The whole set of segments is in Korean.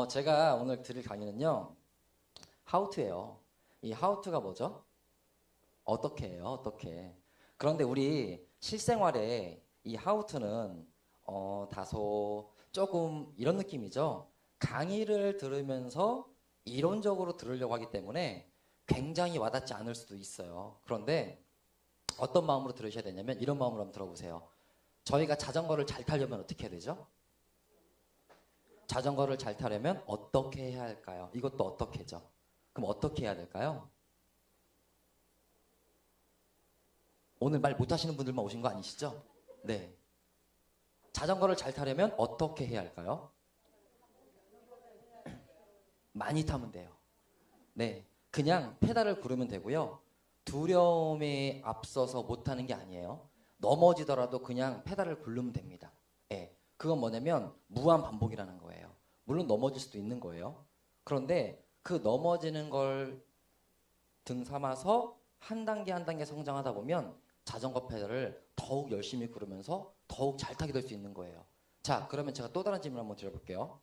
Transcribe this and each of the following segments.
제가 오늘 드릴 강의는요, 하우투예요. 이 하우투가 뭐죠? 어떻게 해요? 어떻게. 그런데 우리 실생활에 이 하우투는 다소 조금 이런 느낌이죠. 강의를 들으면서 이론적으로 들으려고 하기 때문에 굉장히 와닿지 않을 수도 있어요. 그런데 어떤 마음으로 들으셔야 되냐면 이런 마음으로 한번 들어보세요. 저희가 자전거를 잘 타려면 어떻게 해야 되죠? 자전거를 잘 타려면 어떻게 해야 할까요? 이것도 어떻게죠? 그럼 어떻게 해야 될까요? 오늘 말 못하시는 분들만 오신 거 아니시죠? 네. 자전거를 잘 타려면 어떻게 해야 할까요? 많이 타면 돼요. 네. 그냥 페달을 구르면 되고요. 두려움에 앞서서 못하는 게 아니에요. 넘어지더라도 그냥 페달을 굴르면 됩니다. 네. 그건 뭐냐면 무한 반복이라는 거예요. 물론 넘어질 수도 있는 거예요. 그런데 그 넘어지는 걸 등 삼아서 한 단계 한 단계 성장하다 보면 자전거 페달을 더욱 열심히 구르면서 더욱 잘 타게 될 수 있는 거예요. 자, 그러면 제가 또 다른 질문 한번 드려볼게요.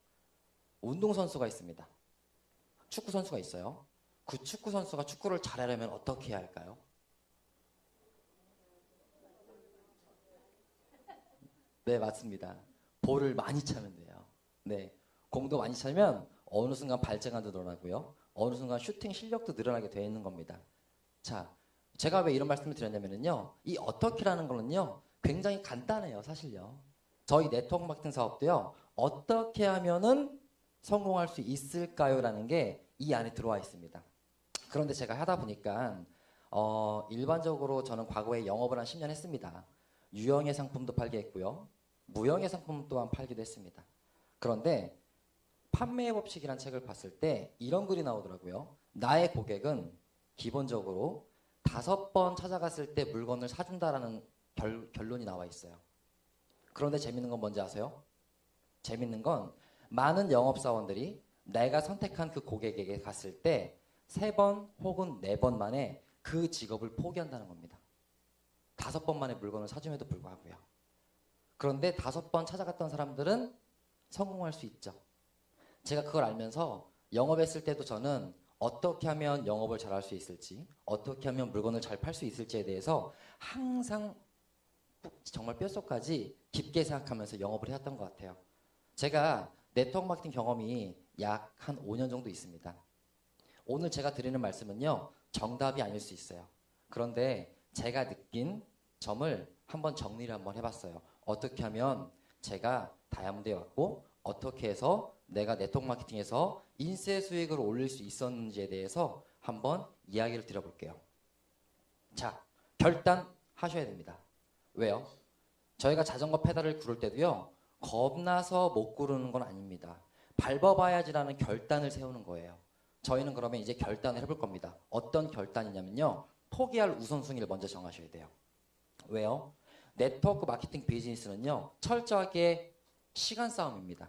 운동선수가 있습니다. 축구선수가 있어요. 그 축구선수가 축구를 잘하려면 어떻게 해야 할까요? 네, 맞습니다. 볼을 많이 차면 돼요. 네. 공도 많이 차면 어느 순간 발재간도 늘어나고요. 어느 순간 슈팅 실력도 늘어나게 되어 있는 겁니다. 자, 제가 왜 이런 말씀을 드렸냐면요. 이 어떻게라는 거는요. 굉장히 간단해요, 사실요. 저희 네트워크 마케팅 사업도요. 어떻게 하면은 성공할 수 있을까요? 라는 게 이 안에 들어와 있습니다. 그런데 제가 하다 보니까 일반적으로 저는 과거에 영업을 한 10년 했습니다. 유형의 상품도 팔게 했고요. 무형의 상품 또한 팔기도 했습니다. 그런데 판매의 법칙이라는 책을 봤을 때 이런 글이 나오더라고요. 나의 고객은 기본적으로 5번 찾아갔을 때 물건을 사준다라는 결론이 나와 있어요. 그런데 재밌는 건 뭔지 아세요? 재밌는 건 많은 영업사원들이 내가 선택한 그 고객에게 갔을 때 3번 혹은 4번 만에 그 직업을 포기한다는 겁니다. 5번 만에 물건을 사줌에도 불구하고요. 그런데 5번 찾아갔던 사람들은 성공할 수 있죠. 제가 그걸 알면서 영업했을 때도 저는 어떻게 하면 영업을 잘할 수 있을지, 어떻게 하면 물건을 잘 팔 수 있을지에 대해서 항상 정말 뼛속까지 깊게 생각하면서 영업을 해왔던 것 같아요. 제가 네트워크 마케팅 경험이 약 한 5년 정도 있습니다. 오늘 제가 드리는 말씀은요, 정답이 아닐 수 있어요. 그런데 제가 느낀 점을 한번 정리를 한번 해봤어요. 어떻게 하면 제가 다이아몬드에 왔고, 어떻게 해서 내가 네트워크 마케팅에서 인쇄 수익을 올릴 수 있었는지에 대해서 한번 이야기를 드려볼게요. 자, 결단하셔야 됩니다. 왜요? 저희가 자전거 페달을 구를 때도요, 겁나서 못 구르는 건 아닙니다. 밟아봐야지라는 결단을 세우는 거예요. 저희는 그러면 이제 결단을 해볼 겁니다. 어떤 결단이냐면요, 포기할 우선순위를 먼저 정하셔야 돼요. 왜요? 네트워크 마케팅 비즈니스는요, 철저하게 시간 싸움입니다.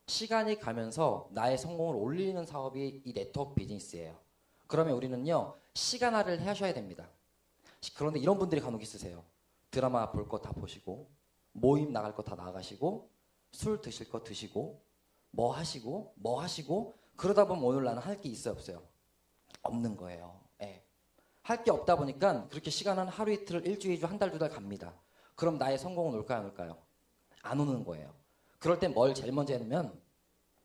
시간이 가면서 나의 성공을 올리는 사업이 이 네트워크 비즈니스예요. 그러면 우리는요, 시간화를 하셔야 됩니다. 그런데 이런 분들이 간혹 있으세요. 드라마 볼 거 다 보시고, 모임 나갈 거 다 나가시고, 술 드실 거 드시고, 뭐 하시고, 그러다 보면 오늘 나는 할 게 있어요, 없어요? 없는 거예요. 예. 할 게 없다 보니까 그렇게 시간은 하루 이틀, 일주일, 2주, 한 달, 2달 갑니다. 그럼 나의 성공은 올까요, 안 올까요? 안 오는 거예요. 그럴 땐 뭘 제일 먼저 해놓으면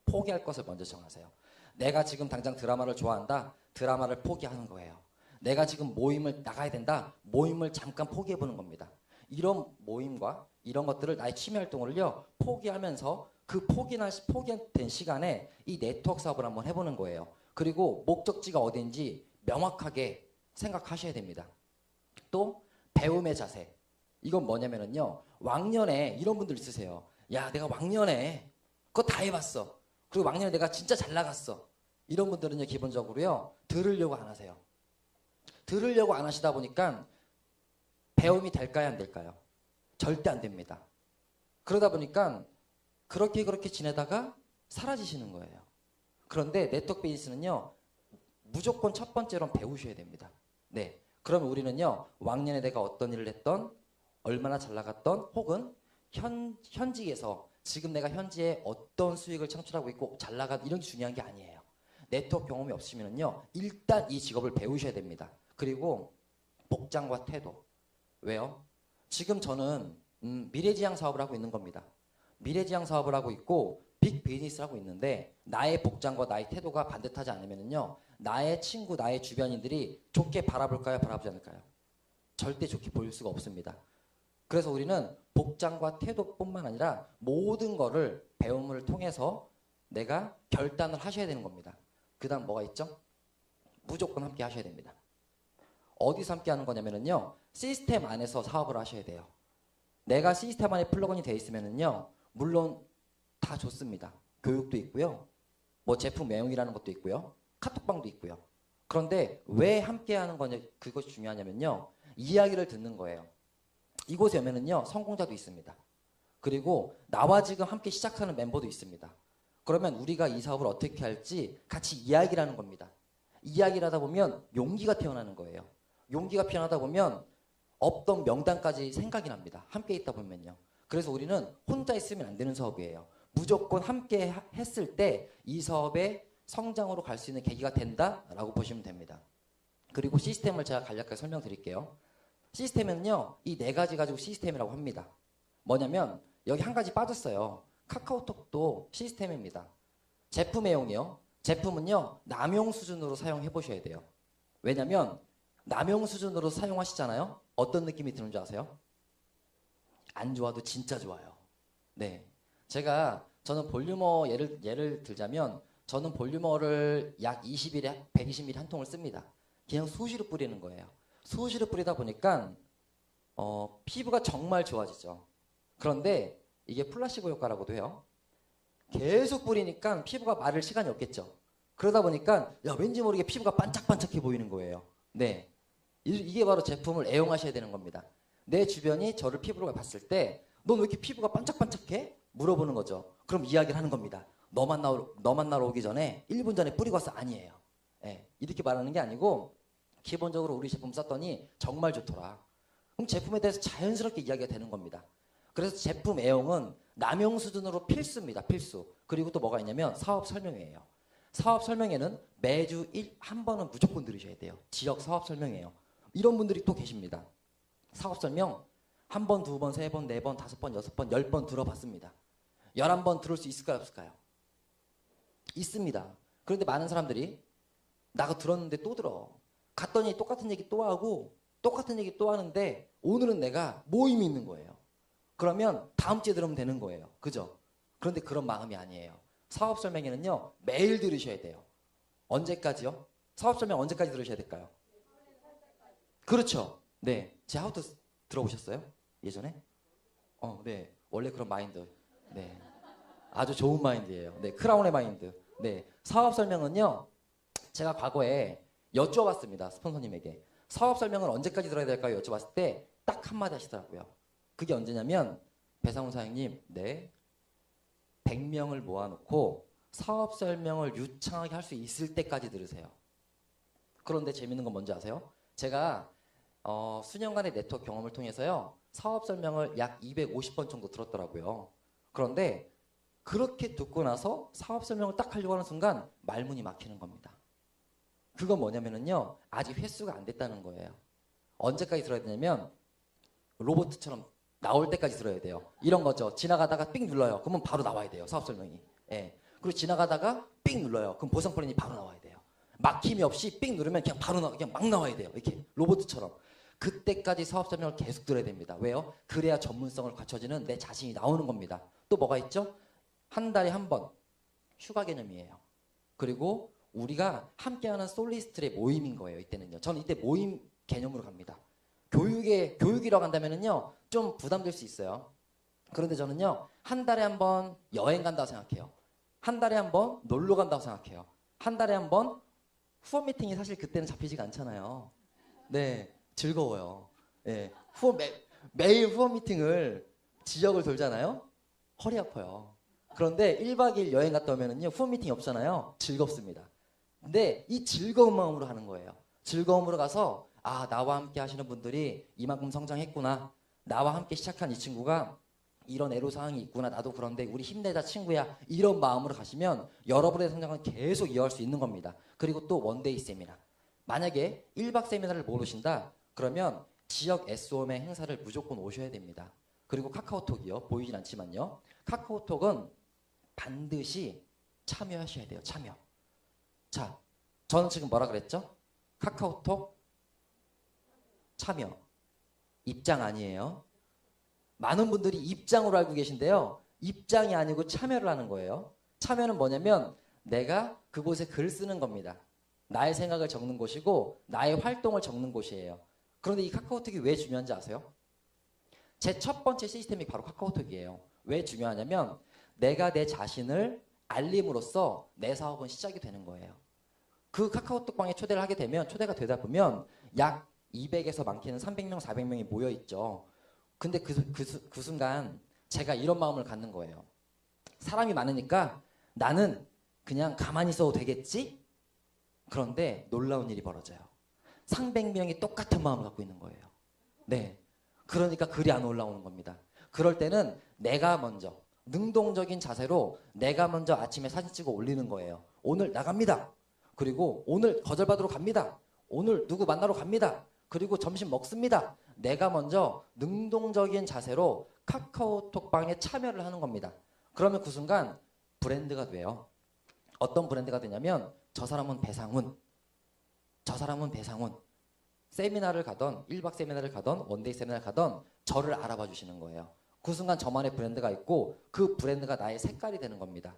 포기할 것을 먼저 정하세요. 내가 지금 당장 드라마를 좋아한다? 드라마를 포기하는 거예요. 내가 지금 모임을 나가야 된다? 모임을 잠깐 포기해보는 겁니다. 이런 모임과 이런 것들을 나의 취미 활동을요, 포기하면서 그 포기된 시간에 이 네트워크 사업을 한번 해보는 거예요. 그리고 목적지가 어딘지 명확하게 생각하셔야 됩니다. 또 배움의 자세. 이건 뭐냐면요, 왕년에 이런 분들 있으세요. 야, 내가 왕년에 그거 다 해봤어. 그리고 왕년에 내가 진짜 잘 나갔어. 이런 분들은요, 기본적으로요, 들으려고 안 하세요. 들으려고 안 하시다 보니까 배움이 될까요, 안 될까요? 절대 안 됩니다. 그러다 보니까 그렇게 지내다가 사라지시는 거예요. 그런데 네트워크 비즈니스는요, 무조건 첫 번째로 배우셔야 됩니다. 네. 그러면 우리는요, 왕년에 내가 어떤 일을 했던, 얼마나 잘 나갔던, 혹은 현직에서 지금 내가 현재 어떤 수익을 창출하고 있고 잘 나가 이런 게 중요한 게 아니에요. 네트워크 경험이 없으면요, 일단 이 직업을 배우셔야 됩니다. 그리고 복장과 태도. 왜요? 지금 저는 미래지향 사업을 하고 있는 겁니다. 미래지향 사업을 하고 있고 빅 비즈니스를 하고 있는데 나의 복장과 나의 태도가 반듯하지 않으면요, 나의 친구, 나의 주변인들이 좋게 바라볼까요? 바라보지 않을까요? 절대 좋게 볼 수가 없습니다. 그래서 우리는 복장과 태도뿐만 아니라 모든 거를 배움을 통해서 내가 결단을 하셔야 되는 겁니다. 그 다음 뭐가 있죠? 무조건 함께 하셔야 됩니다. 어디서 함께 하는 거냐면요, 시스템 안에서 사업을 하셔야 돼요. 내가 시스템 안에 플러그인이 되어 있으면요, 물론 다 좋습니다. 교육도 있고요, 뭐 제품 매용이라는 것도 있고요, 카톡방도 있고요. 그런데 왜 함께 하는 거냐, 그것이 중요하냐면요, 이야기를 듣는 거예요. 이곳에 오면은요, 성공자도 있습니다. 그리고 나와 지금 함께 시작하는 멤버도 있습니다. 그러면 우리가 이 사업을 어떻게 할지 같이 이야기를 하는 겁니다. 이야기를 하다 보면 용기가 태어나는 거예요. 용기가 피어나다 보면 없던 명단까지 생각이 납니다. 함께 있다 보면요. 그래서 우리는 혼자 있으면 안 되는 사업이에요. 무조건 함께 했을 때 이 사업의 성장으로 갈 수 있는 계기가 된다라고 보시면 됩니다. 그리고 시스템을 제가 간략하게 설명드릴게요. 시스템은요, 이 네 가지 가지고 시스템이라고 합니다. 뭐냐면 여기 한 가지 빠졌어요. 카카오톡도 시스템입니다. 제품 애용이요. 제품은요, 남용 수준으로 사용해 보셔야 돼요. 왜냐면 남용 수준으로 사용하시잖아요. 어떤 느낌이 드는 줄 아세요? 안 좋아도 진짜 좋아요. 네, 저는 볼유머 예를 들자면 저는 볼유머를 약 20일에 120ml 한 통을 씁니다. 그냥 수시로 뿌리는 거예요. 수시로 뿌리다 보니까 피부가 정말 좋아지죠. 그런데 이게 플라시보 효과라고도 해요. 계속 뿌리니까 피부가 마를 시간이 없겠죠. 그러다 보니까 왠지 모르게 피부가 반짝반짝해 보이는 거예요. 네, 이게 바로 제품을 애용하셔야 되는 겁니다. 내 주변이 저를 피부로 봤을 때 넌 왜 이렇게 피부가 반짝반짝해? 물어보는 거죠. 그럼 이야기를 하는 겁니다. 너 만나러 오기 전에 1분 전에 뿌리고 왔어. 아니에요. 네, 이렇게 말하는 게 아니고 기본적으로 우리 제품 썼더니 정말 좋더라. 그럼 제품에 대해서 자연스럽게 이야기가 되는 겁니다. 그래서 제품 애용은 남용 수준으로 필수입니다. 필수. 그리고 또 뭐가 있냐면 사업 설명회예요. 사업 설명회는 매주 한 번은 무조건 들으셔야 돼요. 지역 사업 설명회예요. 이런 분들이 또 계십니다. 사업 설명 한 번, 두 번, 세 번, 네 번, 다섯 번, 여섯 번, 10번 들어봤습니다. 11번 들을 수 있을까요? 없을까요? 있습니다. 그런데 많은 사람들이 나가 들었는데 또 들어. 갔더니 똑같은 얘기 또 하고 똑같은 얘기 또 하는데 오늘은 내가 모임이 있는 거예요. 그러면 다음 주에 들으면 되는 거예요. 그죠? 그런데 그런 마음이 아니에요. 사업 설명회는요, 매일 들으셔야 돼요. 언제까지요? 사업 설명 언제까지 들으셔야 될까요? 그렇죠. 네. 제 하우트 들어보셨어요? 예전에? 네. 원래 그런 마인드. 네. 아주 좋은 마인드예요. 네. 크라운의 마인드. 네. 사업 설명은요, 제가 과거에 여쭤봤습니다. 스폰서님에게. 사업 설명을 언제까지 들어야 될까요? 여쭤봤을 때 딱 한마디 하시더라고요. 그게 언제냐면, 배상훈 사장님, 네. 100명을 모아놓고 사업 설명을 유창하게 할 수 있을 때까지 들으세요. 그런데 재밌는 건 뭔지 아세요? 제가 수년간의 네트워크 경험을 통해서요, 사업 설명을 약 250번 정도 들었더라고요. 그런데 그렇게 듣고 나서 사업 설명을 딱 하려고 하는 순간 말문이 막히는 겁니다. 그건 뭐냐면요, 아직 횟수가 안 됐다는 거예요. 언제까지 들어야 되냐면 로봇처럼 나올 때까지 들어야 돼요. 이런 거죠. 지나가다가 삑 눌러요. 그러면 바로 나와야 돼요. 사업 설명이. 예. 그리고 지나가다가 삑 눌러요. 그럼 보상 플랜이 바로 나와야 돼요. 막힘이 없이 삑 누르면 그냥 그냥 막 나와야 돼요. 이렇게 로봇처럼. 그때까지 사업 설명을 계속 들어야 됩니다. 왜요? 그래야 전문성을 갖춰지는 내 자신이 나오는 겁니다. 또 뭐가 있죠? 한 달에 한 번 휴가 개념이에요. 그리고 우리가 함께하는 솔리스트의 모임인 거예요. 이때는요. 저는 이때 모임 개념으로 갑니다. 교육이라고 한다면은요, 좀 부담될 수 있어요. 그런데 저는요, 한 달에 한 번 여행 간다고 생각해요. 한 달에 한 번 놀러 간다고 생각해요. 한 달에 한 번 후원 미팅이 사실 그때는 잡히지가 않잖아요. 네, 즐거워요. 네, 매일 후원 미팅을 지역을 돌잖아요. 허리 아파요. 그런데 1박 2일 여행 갔다 오면은요, 후원 미팅이 없잖아요. 즐겁습니다. 근데 이 즐거운 마음으로 하는 거예요. 즐거움으로 가서 나와 함께 하시는 분들이 이만큼 성장했구나. 나와 함께 시작한 이 친구가 이런 애로사항이 있구나. 나도 그런데 우리 힘내자 친구야. 이런 마음으로 가시면 여러분의 성장은 계속 이어갈 수 있는 겁니다. 그리고 또 원데이 세미나. 만약에 1박 세미나를 모르신다. 그러면 지역 SOM의 행사를 무조건 오셔야 됩니다. 그리고 카카오톡이요. 보이진 않지만요. 카카오톡은 반드시 참여하셔야 돼요. 참여. 자, 저는 지금 뭐라 그랬죠? 카카오톡 참여. 입장 아니에요. 많은 분들이 입장으로 알고 계신데요. 입장이 아니고 참여를 하는 거예요. 참여는 뭐냐면 내가 그곳에 글 쓰는 겁니다. 나의 생각을 적는 곳이고 나의 활동을 적는 곳이에요. 그런데 이 카카오톡이 왜 중요한지 아세요? 제 첫 번째 시스템이 바로 카카오톡이에요. 왜 중요하냐면 내가 내 자신을 알림으로써 내 사업은 시작이 되는 거예요. 그 카카오톡방에 초대를 하게 되면 초대가 되다 보면 약 200에서 많게는 300명, 400명이 모여 있죠. 근데 그 순간 제가 이런 마음을 갖는 거예요. 사람이 많으니까 나는 그냥 가만히 있어도 되겠지? 그런데 놀라운 일이 벌어져요. 300명이 똑같은 마음을 갖고 있는 거예요. 네. 그러니까 글이 안 올라오는 겁니다. 그럴 때는 내가 먼저 능동적인 자세로 내가 먼저 아침에 사진 찍어 올리는 거예요. 오늘 나갑니다. 그리고 오늘 거절받으러 갑니다. 오늘 누구 만나러 갑니다. 그리고 점심 먹습니다. 내가 먼저 능동적인 자세로 카카오톡방에 참여를 하는 겁니다. 그러면 그 순간 브랜드가 돼요. 어떤 브랜드가 되냐면 저 사람은 배상훈, 저 사람은 배상훈. 세미나를 가던 1박 세미나를 가던 원데이 세미나를 가던 저를 알아봐 주시는 거예요. 그 순간 저만의 브랜드가 있고 그 브랜드가 나의 색깔이 되는 겁니다.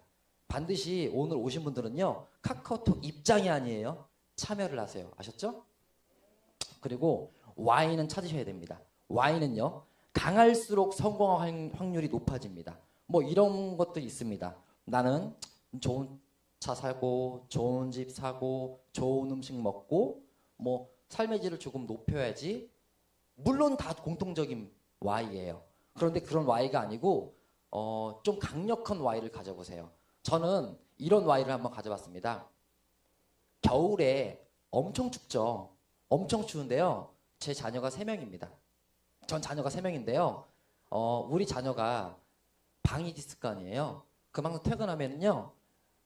반드시 오늘 오신 분들은요. 카카오톡 입장이 아니에요. 참여를 하세요. 아셨죠? 그리고 Y는 찾으셔야 됩니다. Y는요. 강할수록 성공할 확률이 높아집니다. 뭐 이런 것도 있습니다. 나는 좋은 차 사고 좋은 집 사고 좋은 음식 먹고 뭐 삶의 질을 조금 높여야지. 물론 다 공통적인 Y예요. 그런데 그런 Y가 아니고 좀 강력한 Y를 가져보세요. 저는 이런 Y를 한번 가져봤습니다. 겨울에 엄청 춥죠. 엄청 추운데요. 제 자녀가 3명입니다. 전 자녀가 3명인데요. 우리 자녀가 방이 있을 거 아니에요. 그만큼 퇴근하면요.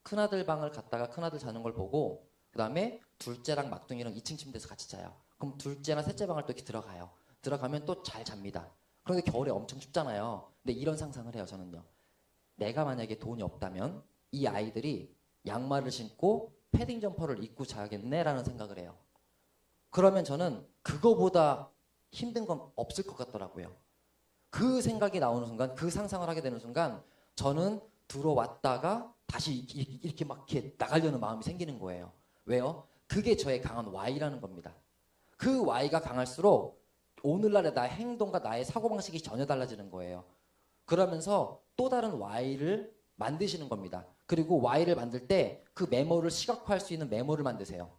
큰아들 방을 갔다가 큰아들 자는 걸 보고 그 다음에 둘째랑 막둥이랑 2층 침대에서 같이 자요. 그럼 둘째나 셋째 방을 또 이렇게 들어가요. 들어가면 또 잘 잡니다. 그런데 겨울에 엄청 춥잖아요. 근데 이런 상상을 해요. 저는요. 내가 만약에 돈이 없다면 이 아이들이 양말을 신고 패딩 점퍼를 입고 자야겠네라는 생각을 해요. 그러면 저는 그거보다 힘든 건 없을 것 같더라고요. 그 생각이 나오는 순간, 그 상상을 하게 되는 순간 저는 들어왔다가 다시 이렇게 막 이렇게 나가려는 마음이 생기는 거예요. 왜요? 그게 저의 강한 Y라는 겁니다. 그 Y가 강할수록 오늘날의 나의 행동과 나의 사고방식이 전혀 달라지는 거예요. 그러면서 또 다른 Y를 만드시는 겁니다. 그리고 Y를 만들 때 그 메모를 시각화할 수 있는 메모를 만드세요.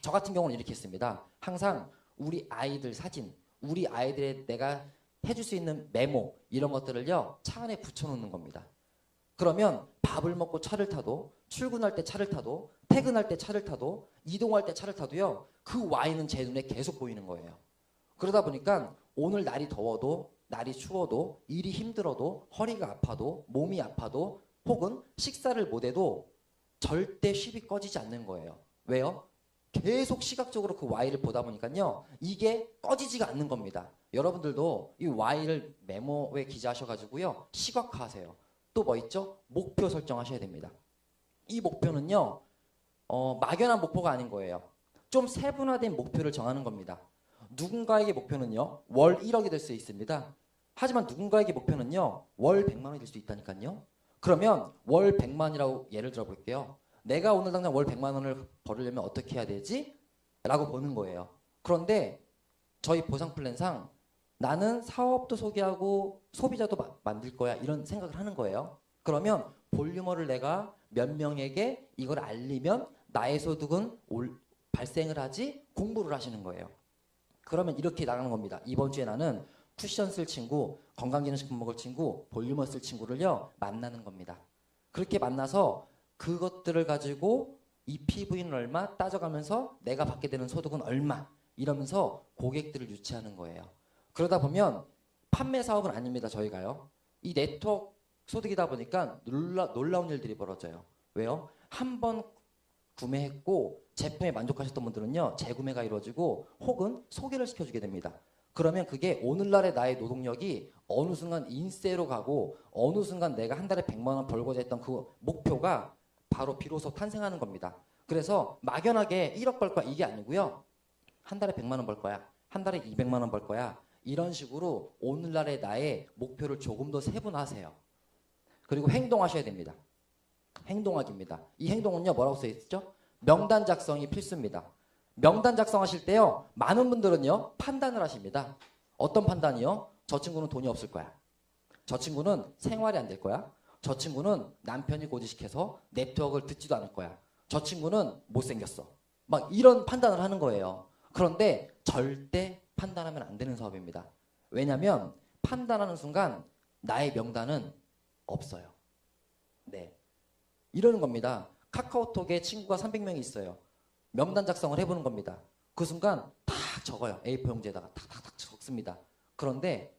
저 같은 경우는 이렇게 했습니다. 항상 우리 아이들 사진, 우리 아이들의 내가 해줄 수 있는 메모 이런 것들을요. 차 안에 붙여놓는 겁니다. 그러면 밥을 먹고 차를 타도 출근할 때 차를 타도 퇴근할 때 차를 타도 이동할 때 차를 타도요. 그 Y는 제 눈에 계속 보이는 거예요. 그러다 보니까 오늘 날이 더워도 날이 추워도 일이 힘들어도 허리가 아파도 몸이 아파도 혹은 식사를 못해도 절대 쉽이 꺼지지 않는 거예요. 왜요? 계속 시각적으로 그 Y를 보다 보니까요. 이게 꺼지지가 않는 겁니다. 여러분들도 이 Y를 메모에 기재하셔가지고요. 시각화하세요. 또 뭐 있죠? 목표 설정하셔야 됩니다. 이 목표는요. 막연한 목표가 아닌 거예요. 좀 세분화된 목표를 정하는 겁니다. 누군가에게 목표는요. 월 1억이 될 수 있습니다. 하지만 누군가에게 목표는요. 월 100만 원이 될 수 있다니까요. 그러면 월 100만이라고 예를 들어 볼게요. 내가 오늘 당장 월 100만 원을 벌으려면 어떻게 해야 되지? 라고 보는 거예요. 그런데 저희 보상 플랜상 나는 사업도 소개하고 소비자도 만들 거야 이런 생각을 하는 거예요. 그러면 볼유머를 내가 몇 명에게 이걸 알리면 나의 소득은 발생을 하지 공부를 하시는 거예요. 그러면 이렇게 나가는 겁니다. 이번 주에 나는 쿠션 쓸 친구, 건강기능식품 먹을 친구, 볼유머 쓸 친구를요 만나는 겁니다. 그렇게 만나서 그것들을 가지고 이 PV는 얼마 따져가면서 내가 받게 되는 소득은 얼마 이러면서 고객들을 유치하는 거예요. 그러다 보면 판매 사업은 아닙니다. 저희가요. 이 네트워크 소득이다 보니까 놀라운 일들이 벌어져요. 왜요? 한 번 구매했고 제품에 만족하셨던 분들은요, 재구매가 이루어지고 혹은 소개를 시켜주게 됩니다. 그러면 그게 오늘날의 나의 노동력이 어느 순간 인세로 가고 어느 순간 내가 한 달에 100만 원 벌고자 했던 그 목표가 바로 비로소 탄생하는 겁니다. 그래서 막연하게 1억 벌 거야 이게 아니고요. 한 달에 100만 원 벌 거야. 한 달에 200만 원 벌 거야. 이런 식으로 오늘날의 나의 목표를 조금 더 세분화하세요. 그리고 행동하셔야 됩니다. 행동하기입니다. 이 행동은요, 뭐라고 써 있죠? 명단 작성이 필수입니다. 명단 작성하실 때요, 많은 분들은요, 판단을 하십니다. 어떤 판단이요? 저 친구는 돈이 없을 거야. 저 친구는 생활이 안 될 거야. 저 친구는 남편이 고지식해서 네트워크를 듣지도 않을 거야. 저 친구는 못생겼어. 막 이런 판단을 하는 거예요. 그런데 절대 판단하면 안 되는 사업입니다. 왜냐하면 판단하는 순간 나의 명단은 없어요. 네, 이러는 겁니다. 카카오톡에 친구가 300명이 있어요. 명단 작성을 해보는 겁니다. 그 순간 탁 적어요. A4 용지에다가 탁탁탁 적습니다. 그런데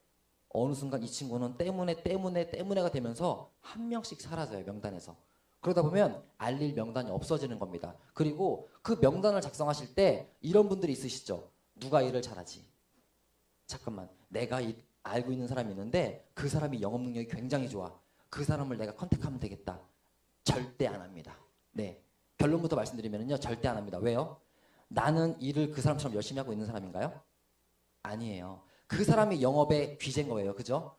어느 순간 이 친구는 때문에가 되면서 한 명씩 사라져요. 명단에서. 그러다 보면 알릴 명단이 없어지는 겁니다. 그리고 그 명단을 작성하실 때 이런 분들이 있으시죠. 누가 일을 잘하지? 잠깐만, 내가 알고 있는 사람이 있는데 그 사람이 영업 능력이 굉장히 좋아. 그 사람을 내가 컨택하면 되겠다. 절대 안 합니다. 네, 결론부터 말씀드리면요, 절대 안 합니다. 왜요? 나는 일을 그 사람처럼 열심히 하고 있는 사람인가요? 아니에요. 그 사람이 영업의 귀재인 거예요. 그죠?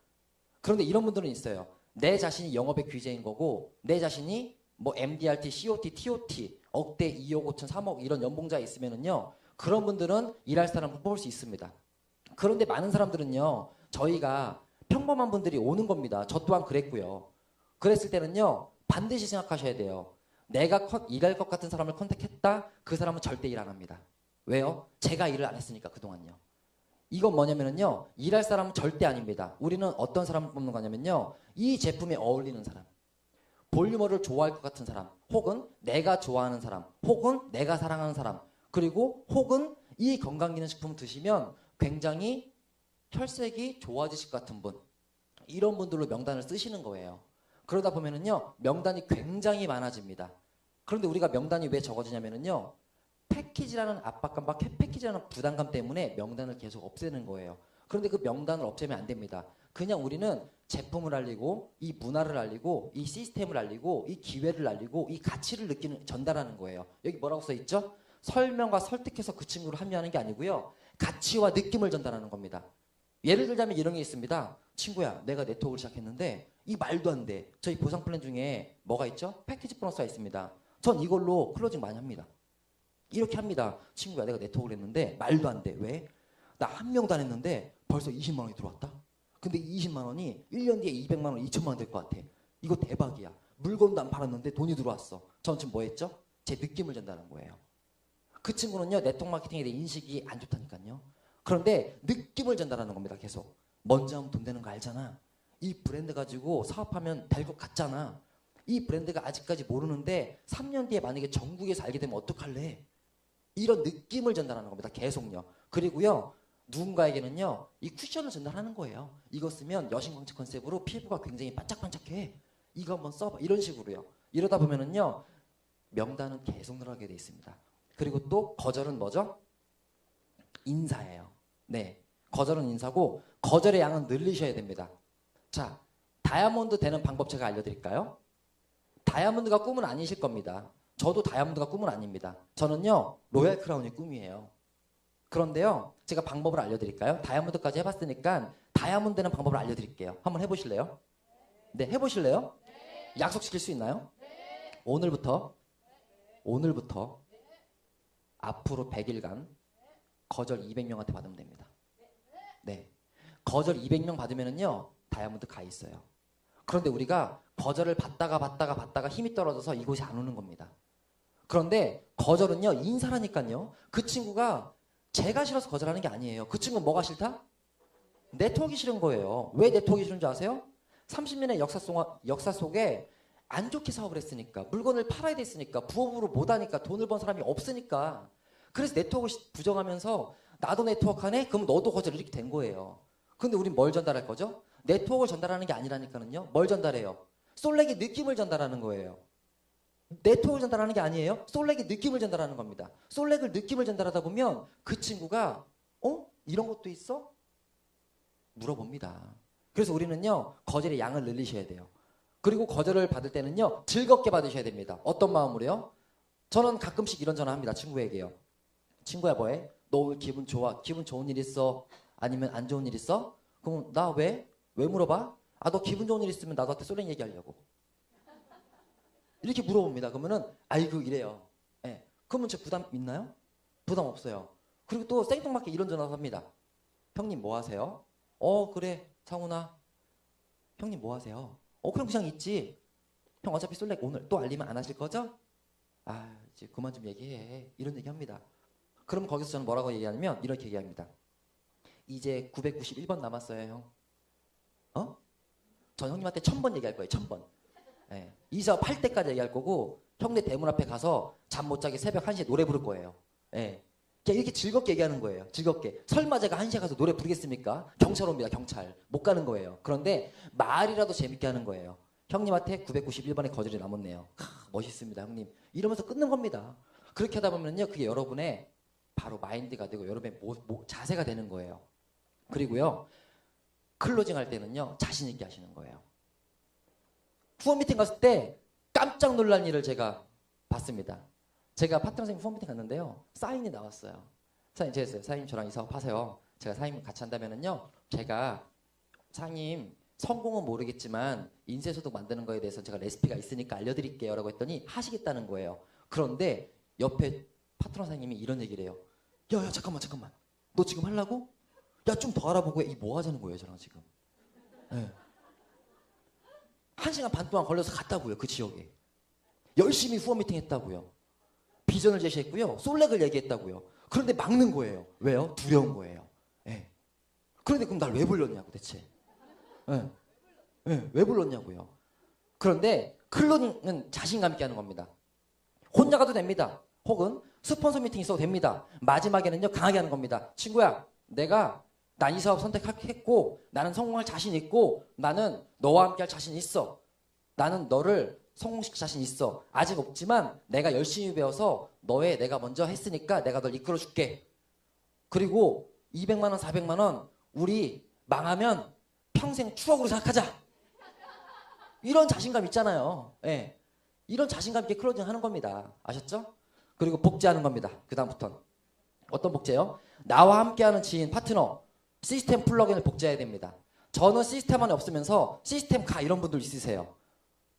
그런데 이런 분들은 있어요. 내 자신이 영업의 귀재인 거고 내 자신이 뭐 MDRT, COT, TOT 억대 2억 5천 3억 이런 연봉자에 있으면은요, 그런 분들은 일할 사람을 뽑을 수 있습니다. 그런데 많은 사람들은요, 저희가 평범한 분들이 오는 겁니다. 저 또한 그랬고요. 그랬을 때는요, 반드시 생각하셔야 돼요. 내가 일할 것 같은 사람을 컨택했다? 그 사람은 절대 일 안 합니다. 왜요? 제가 일을 안 했으니까 그동안요. 이건 뭐냐면요, 일할 사람은 절대 아닙니다. 우리는 어떤 사람을 뽑는 거냐면요, 이 제품에 어울리는 사람, 볼리머를 좋아할 것 같은 사람, 혹은 내가 좋아하는 사람, 혹은 내가 사랑하는 사람, 그리고 혹은 이 건강기능식품을 드시면 굉장히 혈색이 좋아지실 것 같은 분, 이런 분들로 명단을 쓰시는 거예요. 그러다 보면은요, 명단이 굉장히 많아집니다. 그런데 우리가 명단이 왜 적어지냐면은요, 패키지라는 압박감과 패키지라는 부담감 때문에 명단을 계속 없애는 거예요. 그런데 그 명단을 없애면 안 됩니다. 그냥 우리는 제품을 알리고 이 문화를 알리고 이 시스템을 알리고 이 기회를 알리고 이 가치를 전달하는 거예요. 여기 뭐라고 써 있죠? 설명과 설득해서 그 친구를 합류하는 게 아니고요, 가치와 느낌을 전달하는 겁니다. 예를 들자면 이런 게 있습니다. 친구야, 내가 네트워크를 시작했는데 이 말도 안 돼. 저희 보상 플랜 중에 뭐가 있죠? 패키지 보너스가 있습니다. 전 이걸로 클로징 많이 합니다. 이렇게 합니다. 친구야, 내가 네트워크를 했는데 말도 안 돼. 왜? 나 한 명도 안 했는데 벌써 20만 원이 들어왔다? 근데 20만 원이 1년 뒤에 200만 원, 2천만 원 될 것 같아. 이거 대박이야. 물건도 안 팔았는데 돈이 들어왔어. 전 지금 뭐 했죠? 제 느낌을 전달한 거예요. 그 친구는요, 네트워크 마케팅에 대해 인식이 안 좋다니까요. 그런데 느낌을 전달하는 겁니다. 계속. 먼저 하면 돈 되는 거 알잖아. 이 브랜드 가지고 사업하면 될 것 같잖아. 이 브랜드가 아직까지 모르는데 3년 뒤에 만약에 전국에서 알게 되면 어떡할래? 이런 느낌을 전달하는 겁니다. 계속요. 그리고요, 누군가에게는요, 이 쿠션을 전달하는 거예요. 이거 쓰면 여신광채 컨셉으로 피부가 굉장히 반짝반짝해. 이거 한번 써봐. 이런 식으로요. 이러다 보면은요, 명단은 계속 늘어나게 돼 있습니다. 그리고 또 거절은 뭐죠? 인사예요. 네, 거절은 인사고 거절의 양은 늘리셔야 됩니다. 자, 다이아몬드 되는 방법 제가 알려드릴까요? 다이아몬드가 꿈은 아니실 겁니다. 저도 다이아몬드가 꿈은 아닙니다. 저는요, 로얄 크라운이 꿈이에요. 그런데요, 제가 방법을 알려드릴까요? 다이아몬드까지 해봤으니까 다이아몬드 되는 방법을 알려드릴게요. 한번 해보실래요? 네, 해보실래요? 약속시킬 수 있나요? 오늘부터 앞으로 100일간 거절 200명한테 받으면 됩니다. 네, 거절 200명 받으면은요, 다이아몬드 가 있어요. 그런데 우리가 거절을 받다가 힘이 떨어져서 이곳이 안 오는 겁니다. 그런데 거절은요, 인사라니까요. 그 친구가 제가 싫어서 거절하는 게 아니에요. 그 친구는 뭐가 싫다? 네트워크가 싫은 거예요. 왜 네트워크가 싫은 줄 아세요? 30년의 역사 속에 안 좋게 사업을 했으니까, 물건을 팔아야 됐으니까, 부업으로 못하니까, 돈을 번 사람이 없으니까. 그래서 네트워크 부정하면서 나도 네트워크 하네? 그럼 너도 거절 이렇게 된 거예요. 근데 우린 뭘 전달할 거죠? 네트워크를 전달하는 게 아니라니까는요. 뭘 전달해요? 솔렉의 느낌을 전달하는 거예요. 네트워크를 전달하는 게 아니에요. 솔렉의 느낌을 전달하는 겁니다. 솔렉을 느낌을 전달하다 보면 그 친구가 이런 것도 있어? 물어봅니다. 그래서 우리는요. 거절의 양을 늘리셔야 돼요. 그리고 거절을 받을 때는요. 즐겁게 받으셔야 됩니다. 어떤 마음으로요? 저는 가끔씩 이런 전화 합니다. 친구에게요. 친구야 뭐해? 너 오늘 기분 좋아? 기분 좋은 일 있어? 아니면 안 좋은 일 있어? 그럼 나 왜? 왜 물어봐? 아, 너 기분 좋은 일 있으면 나한테 솔랭 얘기하려고. 이렇게 물어봅니다. 그러면은 아이고 이래요. 예. 그러면 저 부담 있나요? 부담 없어요. 그리고 또 생뚱맞게 이런 전화 합니다. 형님 뭐 하세요? 그래 상훈아. 형님 뭐 하세요? 그럼 그냥 있지. 형 어차피 솔랭 오늘 또 알리면 안 하실 거죠? 아 이제 그만 좀 얘기해. 이런 얘기합니다. 그럼 거기서 저는 뭐라고 얘기하냐면 이렇게 얘기합니다. 이제 991번 남았어요 형. 전 형님한테 1000번 얘기할 거예요. 1000번. 예. 이 사업 할 때까지 얘기할 거고 형네 대문 앞에 가서 잠 못 자게 새벽 1시에 노래 부를 거예요. 예. 그냥 이렇게 즐겁게 얘기하는 거예요. 즐겁게. 설마 제가 1시에 가서 노래 부르겠습니까? 경찰 옵니다. 경찰. 못 가는 거예요. 그런데 말이라도 재밌게 하는 거예요. 형님한테 991번의 거절이 남았네요. 멋있습니다 형님. 이러면서 끊는 겁니다. 그렇게 하다 보면요. 그게 여러분의 바로 마인드가 되고 여러분의 자세가 되는 거예요. 그리고요. 클로징 할 때는요. 자신 있게 하시는 거예요. 후원 미팅 갔을 때 깜짝 놀란 일을 제가 봤습니다. 제가 파트너 선생님 후원 미팅 갔는데요. 사인이 나왔어요. 사인 제가 했어요. 사장님 저랑 이 사업 하세요. 제가 사장님 같이 한다면은요. 제가 사장님 성공은 모르겠지만 인쇄소득 만드는 거에 대해서 제가 레시피가 있으니까 알려드릴게요. 라고 했더니 하시겠다는 거예요. 그런데 옆에 파트너 선생님이 이런 얘기를 해요. 야 잠깐만. 너 지금 하려고? 야 좀 더 알아보고 해. 이 뭐 하자는 거예요 저랑 지금. 네. 1시간 반 동안 걸려서 갔다고요. 그 지역에. 열심히 후원 미팅 했다고요. 비전을 제시했고요. 솔렉을 얘기했다고요. 그런데 막는 거예요. 왜요? 두려운 거예요. 네. 그런데 그럼 날 왜 불렀냐고 대체. 네. 네. 왜 불렀냐고요. 그런데 클로닝은 자신감 있게 하는 겁니다. 혼자 가도 됩니다. 혹은 스폰서 미팅 있어도 됩니다. 마지막에는요. 강하게 하는 겁니다. 친구야 난 이 사업 선택했고 나는 성공할 자신 있고 나는 너와 함께 할 자신 있어. 나는 너를 성공시킬 자신 있어. 아직 없지만 내가 열심히 배워서 내가 먼저 했으니까 내가 널 이끌어줄게. 그리고 200만 원 400만 원 우리 망하면 평생 추억으로 생각하자. 이런 자신감 있잖아요. 예. 이런 자신감 있게 클로징 하는 겁니다. 아셨죠? 그리고 복제하는 겁니다. 그 다음부터는 어떤 복제요? 나와 함께하는 지인 파트너 시스템 플러그인을 복제해야 됩니다. 저는 시스템 안에 없으면서 시스템 가 이런 분들 있으세요.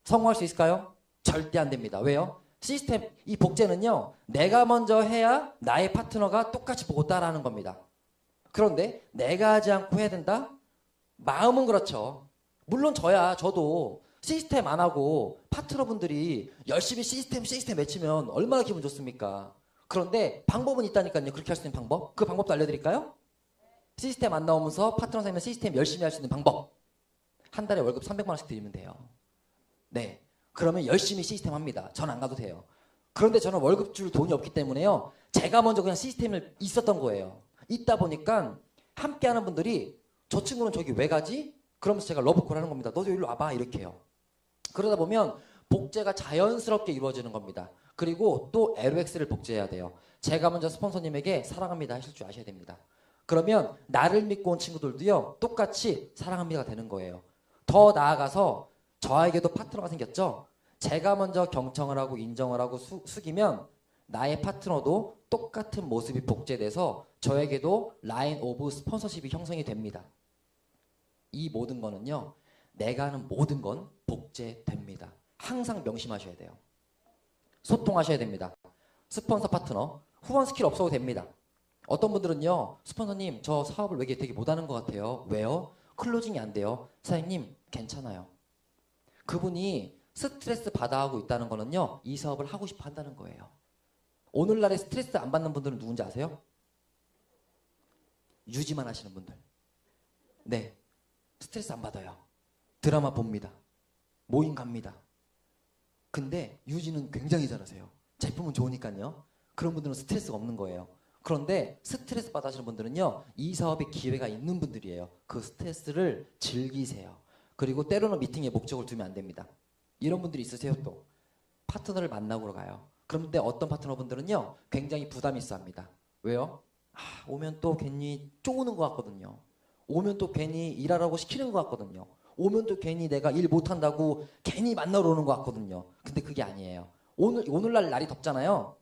성공할 수 있을까요? 절대 안 됩니다. 왜요? 시스템 이 복제는요. 내가 먼저 해야 나의 파트너가 똑같이 보고 따라하는 겁니다. 그런데 내가 하지 않고 해야 된다? 마음은 그렇죠. 물론 저도 시스템 안 하고 파트너분들이 열심히 시스템 외치면 얼마나 기분 좋습니까? 그런데 방법은 있다니까요. 그렇게 할 수 있는 방법. 그 방법도 알려드릴까요? 시스템 안 나오면서 파트너 선생님은 시스템 열심히 할 수 있는 방법. 한 달에 월급 300만 원씩 드리면 돼요. 네. 그러면 열심히 시스템 합니다. 전 안 가도 돼요. 그런데 저는 월급 줄 돈이 없기 때문에요. 제가 먼저 그냥 시스템을 있었던 거예요. 있다 보니까 함께 하는 분들이 저 친구는 저기 왜 가지? 그러면서 제가 러브콜 하는 겁니다. 너도 일로 와봐. 이렇게 해요. 그러다 보면 복제가 자연스럽게 이루어지는 겁니다. 그리고 또 LOX를 복제해야 돼요. 제가 먼저 스폰서님에게 사랑합니다 하실 줄 아셔야 됩니다. 그러면 나를 믿고 온 친구들도요. 똑같이 사랑합니다가 되는 거예요. 더 나아가서 저에게도 파트너가 생겼죠. 제가 먼저 경청을 하고 인정을 하고 숙이면 나의 파트너도 똑같은 모습이 복제돼서 저에게도 라인 오브 스폰서십이 형성이 됩니다. 이 모든 거는요. 내가 하는 모든 건 복제됩니다. 항상 명심하셔야 돼요. 소통하셔야 됩니다. 스폰서 파트너 후원 스킬 없어도 됩니다. 어떤 분들은요. 스폰서님 저 사업을 왜 되게 못하는 것 같아요. 왜요? 클로징이 안 돼요. 사장님 괜찮아요. 그분이 스트레스 받아하고 있다는 거는요. 이 사업을 하고 싶어 한다는 거예요. 오늘날에 스트레스 안 받는 분들은 누군지 아세요? 유지만 하시는 분들. 네. 스트레스 안 받아요. 드라마 봅니다. 모임 갑니다. 근데 유지는 굉장히 잘하세요. 제품은 좋으니까요. 그런 분들은 스트레스가 없는 거예요. 그런데 스트레스 받으시는 분들은요, 이 사업에 기회가 있는 분들이에요. 그 스트레스를 즐기세요. 그리고 때로는 미팅에 목적을 두면 안 됩니다. 이런 분들이 있으세요. 또 파트너를 만나고 가요. 그런데 어떤 파트너분들은요, 굉장히 부담이 있어 합니다. 왜요? 오면 또 괜히 쪼우는 것 같거든요. 오면 또 괜히 일하라고 시키는 것 같거든요. 오면 또 괜히 내가 일 못한다고 괜히 만나러 오는 것 같거든요. 근데 그게 아니에요. 오늘날 날이 덥잖아요.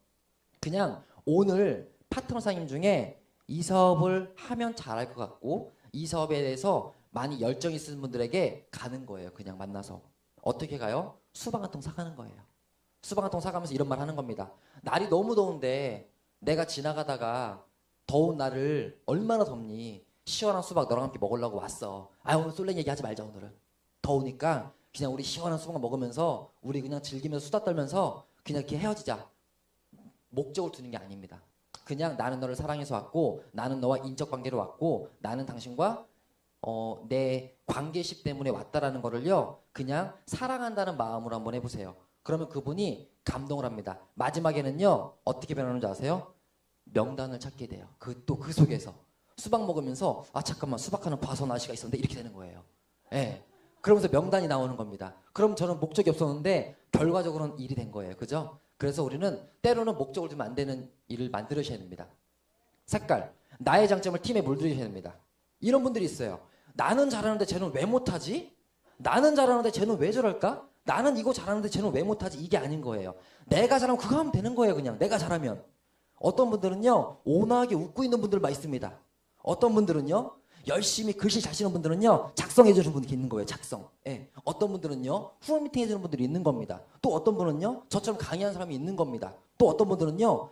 그냥 오늘 파트너 사장님 중에 이 사업을 하면 잘할 것 같고 이 사업에 대해서 많이 열정이 있는 분들에게 가는 거예요. 그냥 만나서. 어떻게 가요? 수박 한 통 사가는 거예요. 수박 한 통 사가면서 이런 말 하는 겁니다. 날이 너무 더운데 내가 지나가다가 더운 날을 얼마나 덥니? 시원한 수박 너랑 함께 먹으려고 왔어. 오늘 솔랭 얘기하지 말자. 오늘은 더우니까 그냥 우리 시원한 수박 먹으면서 우리 그냥 즐기면서 수다 떨면서 그냥 이렇게 헤어지자. 목적을 두는 게 아닙니다. 그냥 나는 너를 사랑해서 왔고 나는 너와 인적 관계로 왔고 나는 당신과 내 관계식 때문에 왔다라는 거를요, 그냥 사랑한다는 마음으로 한번 해보세요. 그러면 그분이 감동을 합니다. 마지막에는요, 어떻게 변하는지 아세요? 명단을 찾게 돼요. 또 그 속에서 수박 먹으면서 잠깐만 수박 하나 봐선 아씨가 있었는데 이렇게 되는 거예요. 예. 그러면서 명단이 나오는 겁니다. 그럼 저는 목적이 없었는데 결과적으로는 일이 된 거예요. 그죠? 그래서 우리는 때로는 목적을 두면 안 되는 일을 만들으셔야 됩니다. 색깔, 나의 장점을 팀에 물들이셔야 됩니다. 이런 분들이 있어요. 나는 잘하는데 쟤는 왜 못하지? 나는 잘하는데 쟤는 왜 저럴까? 나는 이거 잘하는데 쟤는 왜 못하지? 이게 아닌 거예요. 내가 잘하면 그거 하면 되는 거예요. 그냥 내가 잘하면. 어떤 분들은요, 온화하게 웃고 있는 분들만 있습니다. 어떤 분들은요, 열심히 글씨 잘 쓰는 분들은요, 작성해 주는 분들이 있는 거예요. 작성. 예. 어떤 분들은요, 후원 미팅 해주는 분들이 있는 겁니다. 또 어떤 분은요, 저처럼 강의하는 사람이 있는 겁니다. 또 어떤 분들은요,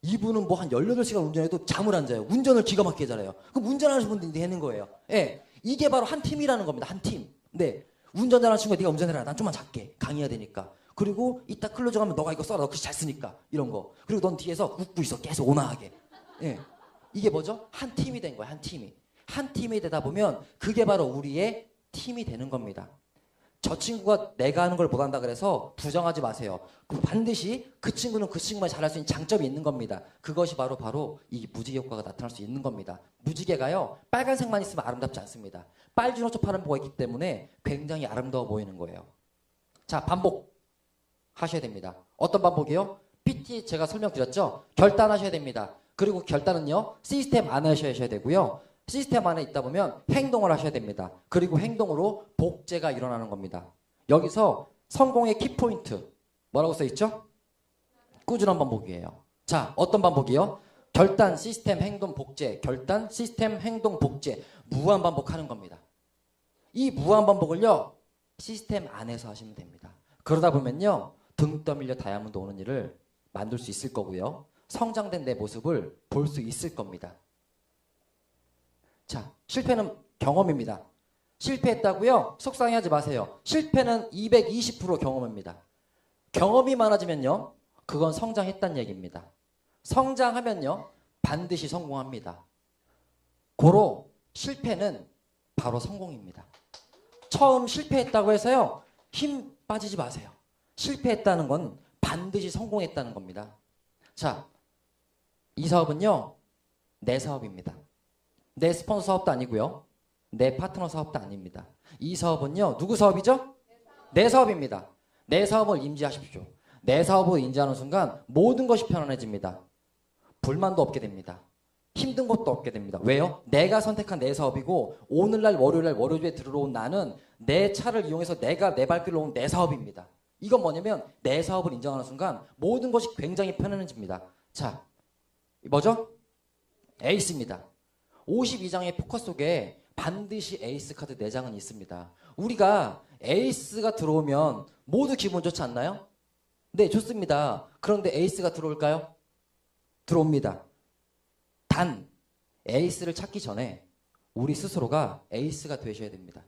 이분은 뭐 한 18시간 운전해도 잠을 안 자요. 운전을 기가 막히게 잘해요. 그럼 운전하는 분들이 되는 거예요. 예. 이게 바로 한 팀이라는 겁니다. 한 팀. 네. 운전 잘하는 친구가 네가 운전해라. 난 좀만 작게. 강의해야 되니까. 그리고 이따 클로즈 가면 너가 이거 써라. 너 글씨 잘 쓰니까. 이런 거. 그리고 넌 뒤에서 웃고 있어. 계속 온화하게. 예. 이게 뭐죠? 한 팀이 된 거예요. 한 팀이. 한 팀이 되다 보면 그게 바로 우리의 팀이 되는 겁니다. 저 친구가 내가 하는 걸 못한다 그래서 부정하지 마세요. 반드시 그 친구는 그 친구만 잘할 수 있는 장점이 있는 겁니다. 그것이 바로 이 무지개 효과가 나타날 수 있는 겁니다. 무지개가요, 빨간색만 있으면 아름답지 않습니다. 빨주노초 파란보가 있기 때문에 굉장히 아름다워 보이는 거예요. 자, 반복 하셔야 됩니다. 어떤 반복이요? PT 제가 설명드렸죠? 결단하셔야 됩니다. 그리고 결단은요, 시스템 안에 하셔야 되고요. 시스템 안에 있다 보면 행동을 하셔야 됩니다. 그리고 행동으로 복제가 일어나는 겁니다. 여기서 성공의 키포인트 뭐라고 써있죠? 꾸준한 반복이에요. 자, 어떤 반복이요? 결단, 시스템, 행동, 복제. 결단, 시스템, 행동, 복제. 무한 반복하는 겁니다. 이 무한 반복을요, 시스템 안에서 하시면 됩니다. 그러다 보면요, 등 떠밀려 다이아몬드 오는 일을 만들 수 있을 거고요. 성장된 내 모습을 볼 수 있을 겁니다. 자, 실패는 경험입니다. 실패했다고요? 속상해하지 마세요. 실패는 220% 경험입니다. 경험이 많아지면요, 그건 성장했다는 얘기입니다. 성장하면요, 반드시 성공합니다. 고로 실패는 바로 성공입니다. 처음 실패했다고 해서요, 힘 빠지지 마세요. 실패했다는 건 반드시 성공했다는 겁니다. 자, 이 사업은요, 내 사업입니다. 내 스폰서 사업도 아니고요. 내 파트너 사업도 아닙니다. 이 사업은요, 누구 사업이죠? 내 사업입니다. 내 사업을 인지하십시오. 내 사업을 인지하는 순간 모든 것이 편안해집니다. 불만도 없게 됩니다. 힘든 것도 없게 됩니다. 왜요? 내가 선택한 내 사업이고 오늘날 월요일날 월요일에 들어온 나는 내 차를 이용해서 내가 내 발길로 온 내 사업입니다. 이건 뭐냐면 내 사업을 인정하는 순간 모든 것이 굉장히 편안해집니다. 자, 뭐죠? 에이스입니다. 52장의 포커 속에 반드시 에이스 카드 4장은 있습니다. 우리가 에이스가 들어오면 모두 기분 좋지 않나요? 네, 좋습니다. 그런데 에이스가 들어올까요? 들어옵니다. 단, 에이스를 찾기 전에 우리 스스로가 에이스가 되셔야 됩니다.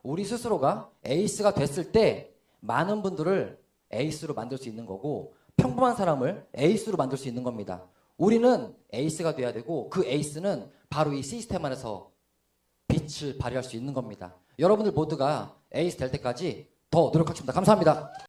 우리 스스로가 에이스가 됐을 때 많은 분들을 에이스로 만들 수 있는 거고 평범한 사람을 에이스로 만들 수 있는 겁니다. 우리는 에이스가 돼야 되고 그 에이스는 바로 이 시스템 안에서 빛을 발휘할 수 있는 겁니다. 여러분들 모두가 에이스 될 때까지 더 노력하겠습니다. 감사합니다.